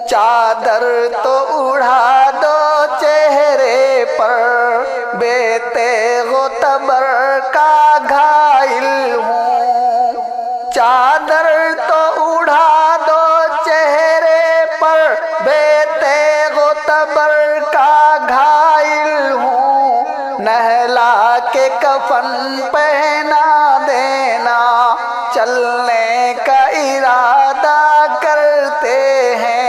چادر تو اڑا دو چہرے پر، بے تیغ و تبر کا گھائل ہوں۔ چادر تو اڑا دو چہرے پر، بے تیغ و تبر کا گھائل ہوں۔ نہلا کے کفن پہنا دینا، چلنے کا ارادہ کرتے ہیں۔